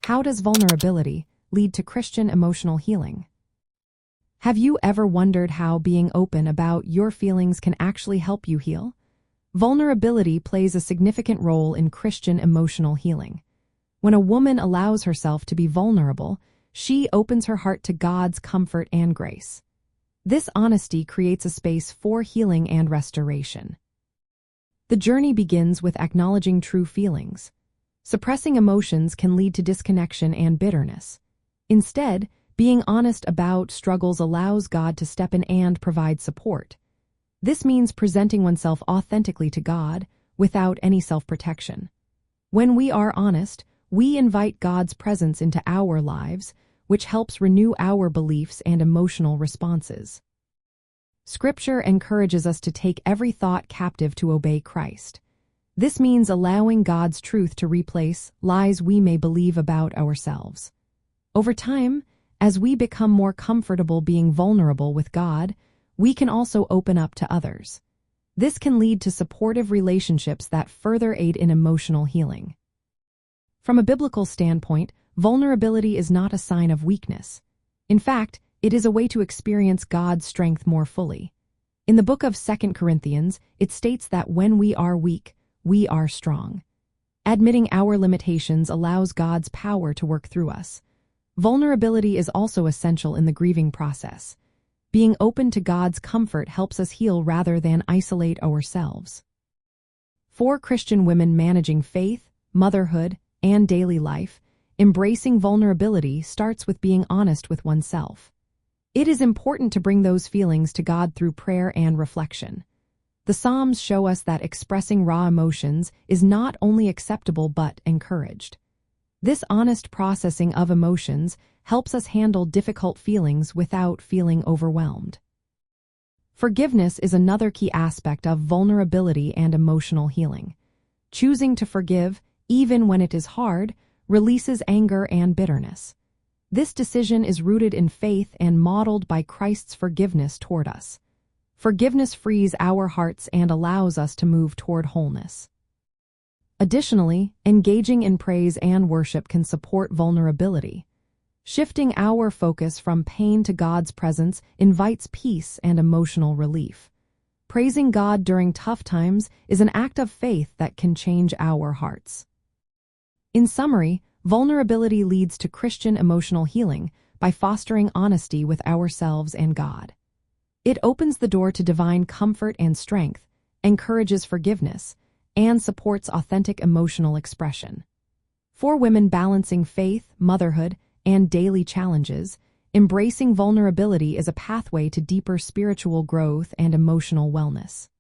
How does vulnerability lead to Christian emotional healing? Have you ever wondered how being open about your feelings can actually help you heal? Vulnerability plays a significant role in Christian emotional healing. When a woman allows herself to be vulnerable, she opens her heart to God's comfort and grace. This honesty creates a space for healing and restoration. The journey begins with acknowledging true feelings. Suppressing emotions can lead to disconnection and bitterness. Instead, being honest about struggles allows God to step in and provide support. This means presenting oneself authentically to God without any self-protection. When we are honest, we invite God's presence into our lives, which helps renew our beliefs and emotional responses. Scripture encourages us to take every thought captive to obey Christ. This means allowing God's truth to replace lies we may believe about ourselves. Over time, as we become more comfortable being vulnerable with God, we can also open up to others. This can lead to supportive relationships that further aid in emotional healing. From a biblical standpoint, vulnerability is not a sign of weakness. In fact, it is a way to experience God's strength more fully. In the book of 2 Corinthians, it states that when we are weak, we are strong. Admitting our limitations allows God's power to work through us. Vulnerability is also essential in the grieving process. Being open to God's comfort helps us heal rather than isolate ourselves. For Christian women managing faith, motherhood, and daily life, embracing vulnerability starts with being honest with oneself. It is important to bring those feelings to God through prayer and reflection. The Psalms show us that expressing raw emotions is not only acceptable but encouraged. This honest processing of emotions helps us handle difficult feelings without feeling overwhelmed. Forgiveness is another key aspect of vulnerability and emotional healing. Choosing to forgive, even when it is hard, releases anger and bitterness. This decision is rooted in faith and modeled by Christ's forgiveness toward us. Forgiveness frees our hearts and allows us to move toward wholeness. Additionally, engaging in praise and worship can support vulnerability. Shifting our focus from pain to God's presence invites peace and emotional relief. Praising God during tough times is an act of faith that can change our hearts. In summary, vulnerability leads to Christian emotional healing by fostering honesty with ourselves and God. It opens the door to divine comfort and strength, encourages forgiveness, and supports authentic emotional expression. For women balancing faith, motherhood, and daily challenges, embracing vulnerability is a pathway to deeper spiritual growth and emotional wellness.